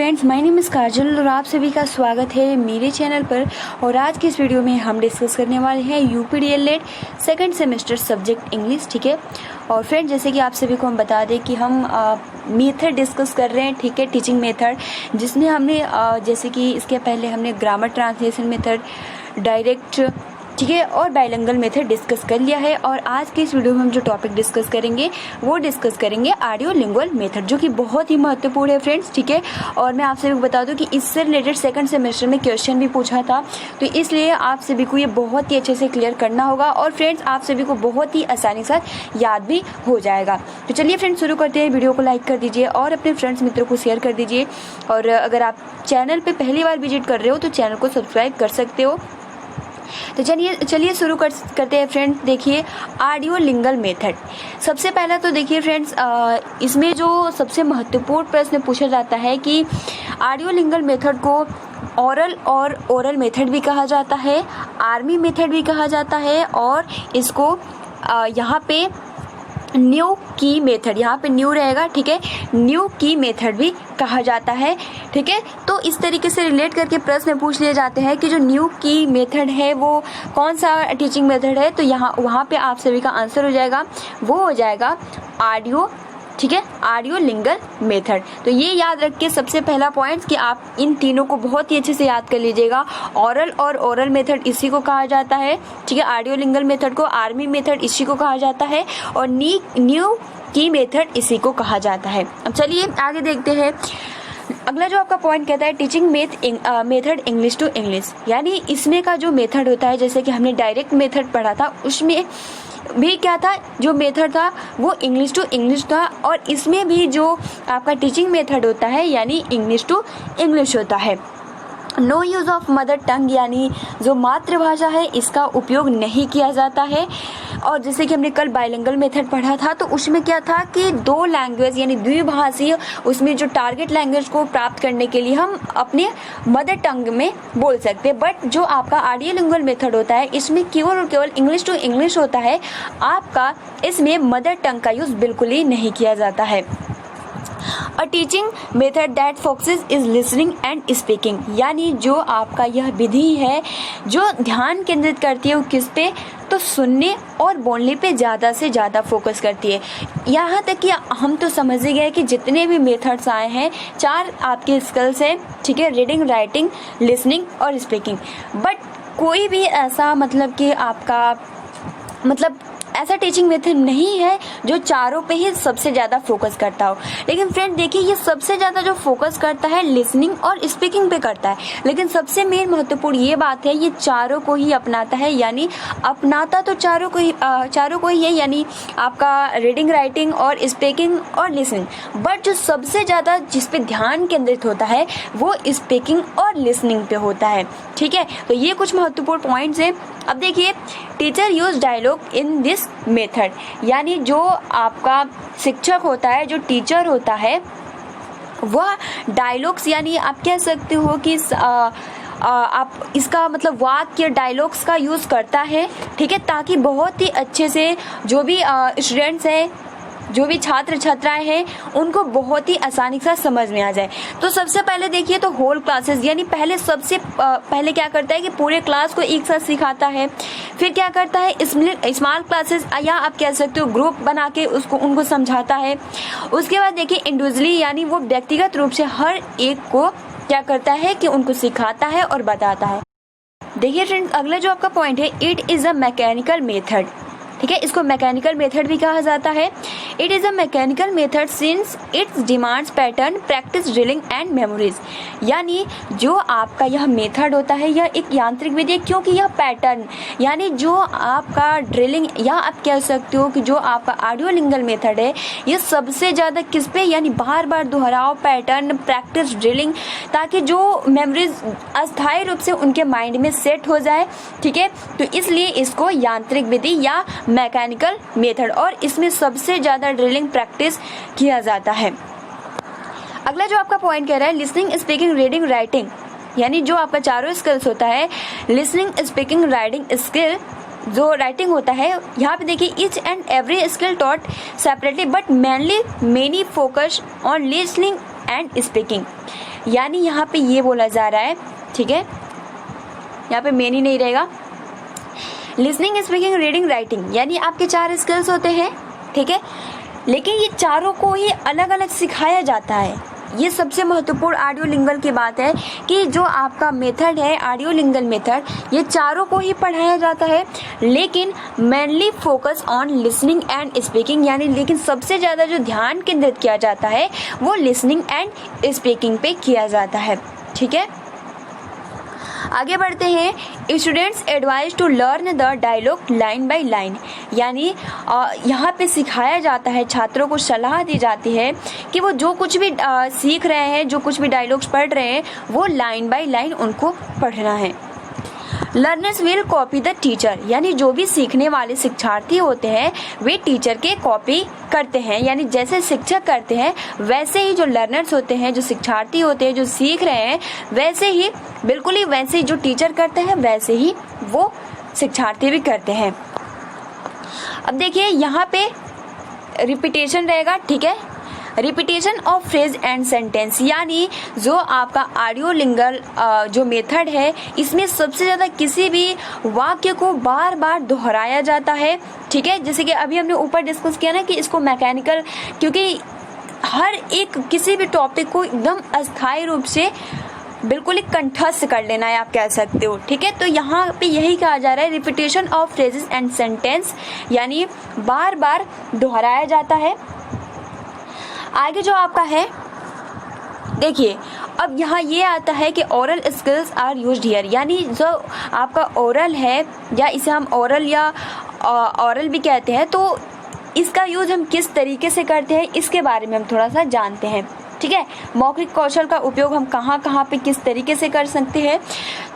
Friends, my name is काजल और आप सभी का स्वागत है मेरे चैनल पर। और आज की इस वीडियो में हम डिस्कस करने वाले हैं यूपीडीएलएड सेकंड सेमेस्टर सब्जेक्ट इंग्लिश। ठीक है। और फ्रेंड्स, जैसे कि आप सभी को हम बता दें कि हम मेथड डिस्कस कर रहे हैं। ठीक है, टीचिंग मेथड, जिसमें हमने जैसे कि इसके पहले हमने ग्रामर ट्रांसलेशन मेथड, डायरेक्ट, ठीक है, और बाइलिंगुअल मेथड डिस्कस कर लिया है। और आज के इस वीडियो में हम जो टॉपिक डिस्कस करेंगे वो डिस्कस करेंगे ऑडियो लिंगुअल मेथड, जो कि बहुत ही महत्वपूर्ण है फ्रेंड्स। ठीक है। और मैं आप सभी को बता दूं कि इससे रिलेटेड सेकंड सेमेस्टर में क्वेश्चन भी पूछा था, तो इसलिए आप सभी को ये बहुत ही अच्छे से क्लियर करना होगा। और फ्रेंड्स, आप सभी को बहुत ही आसानी के साथ याद भी हो जाएगा। तो चलिए फ्रेंड्स, शुरू करते हैं। वीडियो को लाइक कर दीजिए और अपने फ्रेंड्स मित्रों को शेयर कर दीजिए। और अगर आप चैनल पर पहली बार विजिट कर रहे हो तो चैनल को सब्सक्राइब कर सकते हो। तो चलिए शुरू करते हैं फ्रेंड्स। देखिए, ऑडियो लिंगुअल मेथड। सबसे पहला तो देखिए फ्रेंड्स, इसमें जो सबसे महत्वपूर्ण प्रश्न पूछा जाता है कि ऑडियो लिंगुअल मेथड को ऑरल और ओरल मेथड भी कहा जाता है, आर्मी मेथड भी कहा जाता है, और इसको यहाँ पे न्यू की मेथड, यहाँ पे न्यू रहेगा, ठीक है, न्यू की मेथड भी कहा जाता है। ठीक है। तो इस तरीके से रिलेट करके प्रश्न पूछ लिए जाते हैं कि जो न्यू की मेथड है वो कौन सा टीचिंग मेथड है। तो वहाँ पे आप सभी का आंसर हो जाएगा, वो हो जाएगा ऑडियो, ठीक है, ऑडियो लिंगुअल मेथड। तो ये याद रख के सबसे पहला पॉइंट कि आप इन तीनों को बहुत ही अच्छे से याद कर लीजिएगा। ऑरल और ओरल मेथड इसी को कहा जाता है, ठीक है, ऑडियो लिंगुअल मेथड को आर्मी मेथड इसी को कहा जाता है, और न्यू की मेथड इसी को कहा जाता है। अब चलिए आगे देखते हैं। अगला जो आपका पॉइंट कहता है teaching method English to English, यानी इसमें का जो मेथड होता है, जैसे कि हमने डायरेक्ट मेथड पढ़ा था, उसमें भी क्या था, जो मेथड था वो इंग्लिश टू इंग्लिश था। और इसमें भी जो आपका टीचिंग मेथड होता है यानी इंग्लिश टू इंग्लिश होता है। No use of mother tongue, यानी जो मातृभाषा है इसका उपयोग नहीं किया जाता है। और जैसे कि हमने कल बाइलिंगुअल मेथड पढ़ा था, तो उसमें क्या था कि दो लैंग्वेज यानी द्विभाषीय, उसमें जो टारगेट लैंग्वेज को प्राप्त करने के लिए हम अपने मदर टंग में बोल सकते हैं। बट जो आपका ऑडियो लिंगुअल मेथड होता है इसमें केवल और केवल इंग्लिश टू इंग्लिश होता है, आपका इसमें मदर टंग का यूज़ बिल्कुल ही नहीं किया जाता है। A teaching method that focuses is listening and speaking, यानी जो आपका यह विधि है जो ध्यान केंद्रित करती है वो किस पे, तो सुनने और बोलने पे ज़्यादा से ज़्यादा फोकस करती है। यहाँ तक कि हम तो समझ ही गए कि जितने भी मेथड्स आए हैं, 4 आपके स्किल्स हैं, ठीक है, रीडिंग, राइटिंग, लिसनिंग और स्पीकिंग। बट कोई भी ऐसा मतलब कि आपका मतलब ऐसा टीचिंग मेथड नहीं है जो चारों पे ही सबसे ज़्यादा फोकस करता हो। लेकिन फ्रेंड देखिए, ये सबसे ज़्यादा जो फोकस करता है लिसनिंग और स्पीकिंग पे करता है, लेकिन सबसे मेन महत्वपूर्ण ये बात है ये चारों को ही अपनाता है, यानी अपनाता तो चारों को ही है, यानी आपका रीडिंग, राइटिंग और स्पीकिंग और लिसनिंग। बट जो सबसे ज़्यादा जिस पे ध्यान केंद्रित होता है वो स्पीकिंग और लिसनिंग पे होता है। ठीक है। तो ये कुछ महत्वपूर्ण पॉइंट्स हैं। अब देखिए, teacher use dialogue in this method, यानी जो आपका शिक्षक होता है, जो टीचर होता है, वह डायलॉग्स, यानी आप कह सकते हो कि आप इसका मतलब वाक्य डायलॉग्स का यूज़ करता है, ठीक है, ताकि बहुत ही अच्छे से जो भी स्टूडेंट्स हैं, जो भी छात्र छात्राएं हैं, उनको बहुत ही आसानी से समझ में आ जाए। तो सबसे पहले देखिए, तो होल क्लासेस, यानी सबसे पहले क्या करता है कि पूरे क्लास को एक साथ सिखाता है। फिर क्या करता है, स्मॉल क्लासेस या आप कह सकते हो ग्रुप बना के उनको समझाता है। उसके बाद देखिए इंडिविजुअली, यानी वो व्यक्तिगत रूप से हर एक को क्या करता है कि उनको सिखाता है और बताता है। देखिए फ्रेंड्स, अगला जो आपका पॉइंट है, it is a mechanical method, ठीक है, इसको मैकेनिकल मेथड भी कहा जाता है। It is a mechanical method since it's demands pattern, practice, drilling and memories, यानी जो आपका यह मेथड होता है यह एक यांत्रिक विधि है, क्योंकि यह पैटर्न, यानी जो आपका ड्रिलिंग या आप कह सकते हो कि जो आपका ऑडियो लिंगुअल मेथड है ये सबसे ज़्यादा किस पे, यानी बार बार दोहराव, पैटर्न, प्रैक्टिस, ड्रिलिंग, ताकि जो मेमोरीज अस्थायी रूप से उनके माइंड में सेट हो जाए। ठीक है। तो इसलिए इसको यांत्रिक विधि या मैकेनिकल मेथड, और इसमें सबसे ज़्यादा ड्रिलिंग, प्रैक्टिस किया जाता है। अगला जो आपका पॉइंट कह रहा है लिसनिंग, स्पीकिंग, रीडिंग, राइटिंग, यानी जो आपका चारों स्किल्स होता है, लिसनिंग, स्पीकिंग, राइटिंग स्किल, जो राइटिंग होता है, यहाँ पे देखिए each and every skill taught separately but mainly many focus on listening and speaking. यानी यहाँ पे ये बोला जा रहा है, ठीक है, यहाँ पे मेन ही नहीं रहेगा। लिसनिंग, स्पीकिंग, रीडिंग, राइटिंग, यानी आपके 4 स्किल्स होते हैं, ठीक है, लेकिन ये चारों को ही अलग अलग सिखाया जाता है। ये सबसे महत्वपूर्ण ऑडियो लिंगल की बात है कि जो आपका मेथड है ऑडियो लिंगल मेथड, ये चारों को ही पढ़ाया जाता है, लेकिन mainly focus on listening and speaking, यानी लेकिन सबसे ज़्यादा जो ध्यान केंद्रित किया जाता है वो लिसनिंग एंड स्पीकिंग पे किया जाता है, ठीक है। आगे बढ़ते हैं। Students advise to learn the dialogue line by line, यानी यहाँ पे सिखाया जाता है, छात्रों को सलाह दी जाती है कि वो जो कुछ भी सीख रहे हैं, जो कुछ भी डायलॉग्स पढ़ रहे हैं, वो लाइन बाय लाइन उनको पढ़ना है। Learners will copy the teacher, यानी जो भी सीखने वाले शिक्षार्थी होते हैं वे टीचर के कॉपी करते हैं, यानी जैसे शिक्षक करते हैं वैसे ही जो लर्नर्स होते हैं, जो शिक्षार्थी होते हैं, जो सीख रहे हैं, वैसे ही बिल्कुल ही वैसे ही जो टीचर करते हैं वैसे ही वो शिक्षार्थी भी करते हैं। अब देखिए यहाँ पे रिपीटेशन रहेगा, ठीक है, repetition of phrase and sentence, यानी जो आपका ऑडियो लिंगल जो मेथड है इसमें सबसे ज़्यादा किसी भी वाक्य को बार बार दोहराया जाता है, ठीक है। जैसे कि अभी हमने ऊपर डिस्कस किया ना कि इसको मैकेनिकल, क्योंकि हर एक किसी भी टॉपिक को एकदम अस्थायी रूप से बिल्कुल ही कंठस्थ कर लेना है, आप कह सकते हो, ठीक है। तो यहाँ पे यही कहा जा रहा है, repetition of phrases and sentence, यानी बार बार दोहराया जाता है। आगे जो आपका है देखिए, अब यहाँ ये आता है कि oral skills are used here, यानी जो आपका ओरल है, या इसे हम ओरल या ओरल भी कहते हैं, तो इसका यूज हम किस तरीके से करते हैं इसके बारे में हम थोड़ा सा जानते हैं, ठीक है। मौखिक कौशल का उपयोग हम कहाँ कहाँ पे किस तरीके से कर सकते हैं।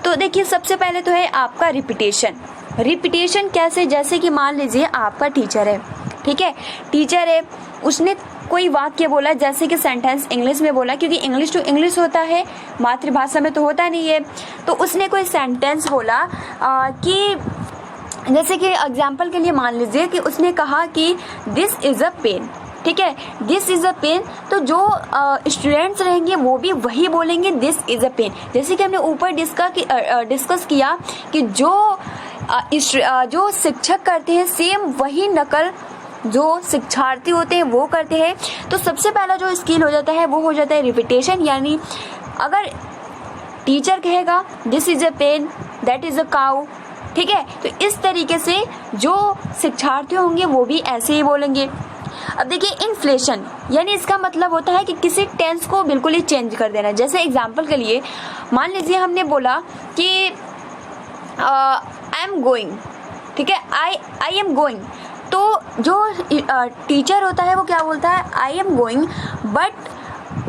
तो देखिए सबसे पहले तो है आपका रिपीटेशन। रिपीटेशन कैसे, जैसे कि मान लीजिए आपका टीचर है, ठीक है, टीचर है, उसने कोई वाक्य बोला, जैसे कि सेंटेंस इंग्लिश में बोला, क्योंकि इंग्लिश टू इंग्लिश होता है, मातृभाषा में तो होता नहीं है। तो उसने कोई सेंटेंस बोला कि जैसे कि एग्जाम्पल के लिए मान लीजिए कि उसने कहा कि दिस इज़ अ पेन, ठीक है, दिस इज़ अ पेन, तो जो स्टूडेंट्स रहेंगे वो भी बोलेंगे दिस इज़ अ पेन। जैसे कि हमने ऊपर डिस्कस किया कि जो शिक्षक करते हैं सेम वही नकल जो शिक्षार्थी होते हैं वो करते हैं। तो सबसे पहला जो स्किल हो जाता है वो हो जाता है रिपीटेशन, यानी अगर टीचर कहेगा this is a pen, that is a cow, ठीक है, तो इस तरीके से जो शिक्षार्थी होंगे वो भी ऐसे ही बोलेंगे। अब देखिए इन्फ्लेशन, यानी इसका मतलब होता है कि किसी टेंस को बिल्कुल ही चेंज कर देना। जैसे एग्जाम्पल के लिए मान लीजिए हमने बोला कि आई एम गोइंग, ठीक है, आई एम गोइंग, तो जो टीचर होता है वो क्या बोलता है आई एम गोइंग, बट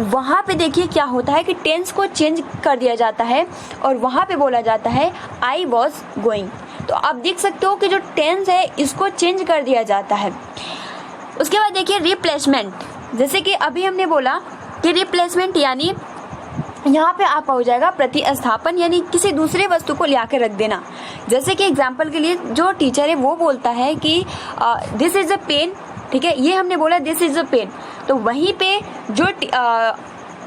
वहाँ पे देखिए क्या होता है कि टेंस को चेंज कर दिया जाता है और वहाँ पे बोला जाता है आई वॉज गोइंग। तो आप देख सकते हो कि जो टेंस है इसको चेंज कर दिया जाता है। उसके बाद देखिए रिप्लेसमेंट, जैसे कि अभी हमने बोला कि रिप्लेसमेंट यानी यहाँ पे आपका हो जाएगा प्रतिस्थापन, यानी किसी दूसरे वस्तु को ला के रख देना। जैसे कि एग्जाम्पल के लिए जो टीचर है वो बोलता है कि दिस इज़ अ पेन, ठीक है, ये हमने बोला दिस इज़ अ पेन, तो वहीं पे जो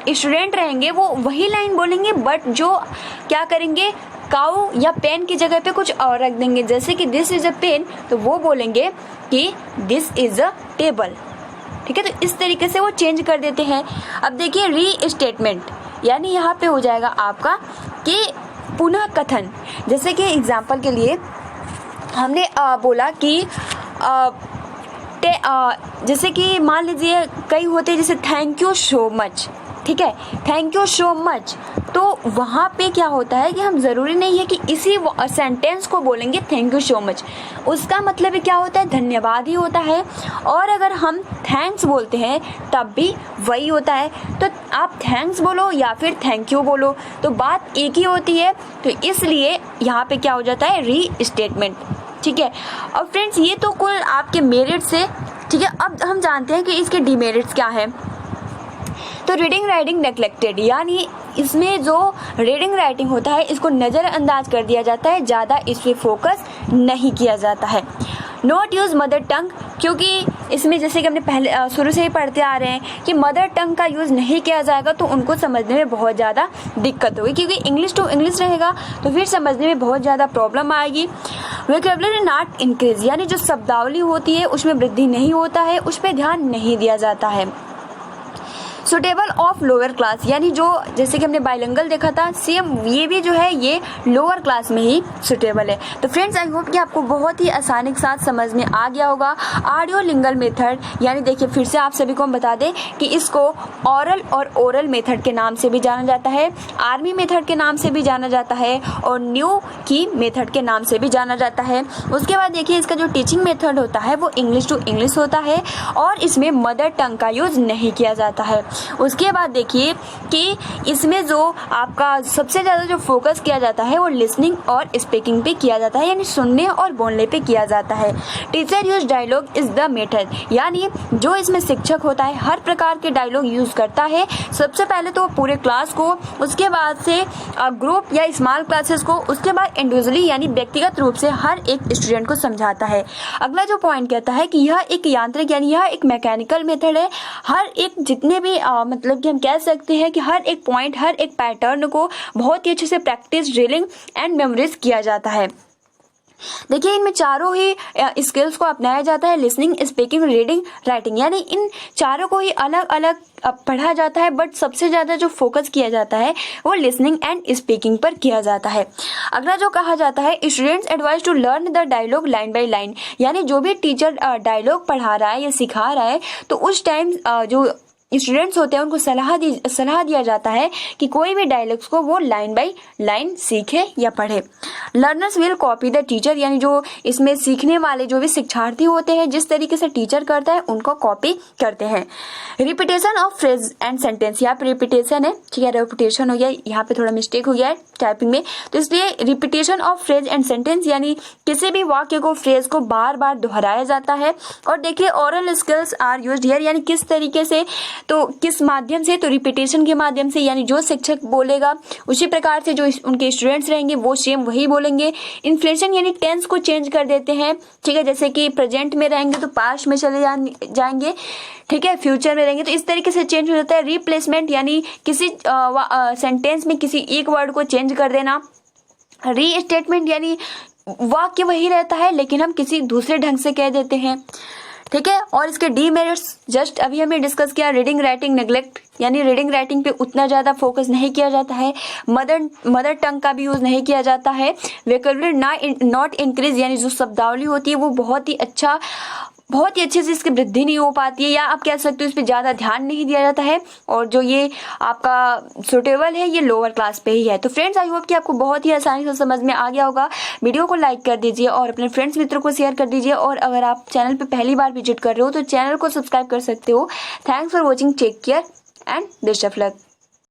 स्टूडेंट रहेंगे वो वही लाइन बोलेंगे, बट जो क्या करेंगे काऊ या पेन की जगह पे कुछ और रख देंगे। जैसे कि दिस इज़ अ पेन, तो वो बोलेंगे कि दिस इज़ अ टेबल, ठीक है। तो इस तरीके से वो चेंज कर देते हैं। अब देखिए री स्टेटमेंट, यानी यहाँ पे हो जाएगा आपका कि पुनः कथन। जैसे कि एग्जाम्पल के लिए हमने बोला कि जैसे कि मान लीजिए कई होते हैं जैसे थैंक यू सो मच, ठीक है, थैंक यू सो मच, तो वहाँ पे क्या होता है कि हम ज़रूरी नहीं है कि इसी सेंटेंस को बोलेंगे थैंक यू सो मच, उसका मतलब क्या होता है धन्यवाद ही होता है। और अगर हम थैंक्स बोलते हैं तब भी वही होता है, तो आप थैंक्स बोलो या फिर थैंक यू बोलो तो बात एक ही होती है। तो इसलिए यहाँ पे क्या हो जाता है री स्टेटमेंट, ठीक है। और फ्रेंड्स ये तो कुल आपके मेरिट्स है, ठीक है। अब हम जानते हैं कि इसके डीमेरिट्स क्या है। तो रीडिंग राइटिंग नेग्लेक्टेड, यानी इसमें जो रीडिंग राइटिंग होता है इसको नज़रअंदाज कर दिया जाता है, ज़्यादा इस पर फोकस नहीं किया जाता है। नॉट यूज़ मदर टंग, क्योंकि इसमें जैसे कि हमने पहले शुरू से ही पढ़ते आ रहे हैं कि मदर टंग का यूज़ नहीं किया जाएगा तो उनको समझने में बहुत ज़्यादा दिक्कत होगी, क्योंकि इंग्लिश टू इंग्लिश रहेगा तो फिर समझने में बहुत ज़्यादा प्रॉब्लम आएगी। वोकैबुलरी नॉट इंक्रीज, यानी जो शब्दावली होती है उसमें वृद्धि नहीं होता है, उस पर ध्यान नहीं दिया जाता है। सुटेबल ऑफ लोअर क्लास, यानी जो जैसे कि हमने बाइलिंगुअल देखा था, सेम ये भी जो है ये लोअर क्लास में ही सुटेबल है। तो फ्रेंड्स आई होप कि आपको बहुत ही आसानी के साथ समझ में आ गया होगा। ऑडियो लिंगुअल मेथड, यानी देखिए फिर से आप सभी को हम बता दें कि इसको ऑरल और ओरल मेथड के नाम से भी जाना जाता है, आर्मी मेथड के नाम से भी जाना जाता है और न्यू की मेथड के नाम से भी जाना जाता है। उसके बाद देखिए इसका जो टीचिंग मेथड होता है वो इंग्लिश टू इंग्लिश होता है और इसमें मदर टंग का यूज नहीं किया जाता है। उसके बाद देखिए कि इसमें जो आपका सबसे ज़्यादा जो फोकस किया जाता है वो लिसनिंग और स्पीकिंग पे किया जाता है, यानी सुनने और बोलने पे किया जाता है। Teacher use dialogue is the method, यानी जो इसमें शिक्षक होता है हर प्रकार के डायलॉग यूज करता है। सबसे पहले तो पूरे क्लास को, उसके बाद से ग्रुप या स्मॉल क्लासेस को, उसके बाद इंडिविजुअली यानी व्यक्तिगत रूप से हर एक स्टूडेंट को समझाता है। अगला जो पॉइंट कहता है कि यह एक यांत्रिक यानी यह एक मैकेनिकल मेथड है। हर एक जितने भी मतलब कि हम कह सकते हैं कि हर एक पॉइंट, हर एक पैटर्न को बहुत ही अच्छे से प्रैक्टिस, ड्रिलिंग एंड मेमोरीज किया जाता है। देखिए इनमें चारों ही स्किल्स को अपनाया जाता है, लिसनिंग, स्पीकिंग, रीडिंग, राइटिंग, यानी इन चारों को ही अलग अलग पढ़ा जाता है, बट सबसे ज़्यादा जो फोकस किया जाता है वो लिसनिंग एंड स्पीकिंग पर किया जाता है। अगला जो कहा जाता है, students advise to learn the dialogue line by line, यानी जो भी टीचर डायलॉग पढ़ा रहा है या सिखा रहा है तो उस टाइम जो स्टूडेंट्स होते हैं उनको सलाह दिया जाता है कि कोई भी डायलॉग्स को वो लाइन बाय लाइन सीखे या पढ़े। Learners will copy the teacher, यानी जो इसमें सीखने वाले जो भी शिक्षार्थी होते हैं जिस तरीके से टीचर करता है उनको कॉपी करते हैं। Repetition of phrase and sentence, यहाँ पे रिपीटेशन है, ठीक है, रिपीटेशन हो गया, यहाँ पे थोड़ा मिस्टेक हो गया है टाइपिंग में, तो इसलिए repetition of phrase and sentence, यानी किसी भी वाक्य को, फ्रेज को बार बार दोहराया जाता है। और देखिए oral skills are used here, यानी किस तरीके से, तो किस माध्यम से, तो रिपीटेशन के माध्यम से, यानी जो शिक्षक बोलेगा उसी प्रकार से जो उनके स्टूडेंट्स रहेंगे वो सेम वही बोलेंगे। इन्फ्लेशन यानी टेंस को चेंज कर देते हैं, ठीक है, जैसे कि प्रेजेंट में रहेंगे तो पास्ट में चले जाएंगे, ठीक है, फ्यूचर में रहेंगे तो इस तरीके से चेंज हो जाता है। रिप्लेसमेंट यानी किसी सेंटेंस में किसी एक वर्ड को चेंज कर देना। रीस्टेटमेंट यानी वाक्य वही रहता है लेकिन हम किसी दूसरे ढंग से कह देते हैं, ठीक है। और इसके डीमेरिट्स जस्ट अभी हमने डिस्कस किया। रीडिंग राइटिंग नेग्लेक्ट, यानी रीडिंग राइटिंग पे उतना ज़्यादा फोकस नहीं किया जाता है। मदर टंग का भी यूज़ नहीं किया जाता है। वोकैबुलरी नॉट इंक्रीज, यानी जो शब्दावली होती है वो बहुत ही अच्छे से इसकी वृद्धि नहीं हो पाती है, या आप कह सकते हो इस पर ज़्यादा ध्यान नहीं दिया जाता है। और जो ये आपका सुटेबल है ये लोअर क्लास पे ही है। तो फ्रेंड्स आई होप कि आपको बहुत ही आसानी से समझ में आ गया होगा। वीडियो को लाइक कर दीजिए और अपने फ्रेंड्स मित्रों को शेयर कर दीजिए, और अगर आप चैनल पे पहली बार विजिट कर रहे हो तो चैनल को सब्सक्राइब कर सकते हो। Thanks for watching, take care and best of luck.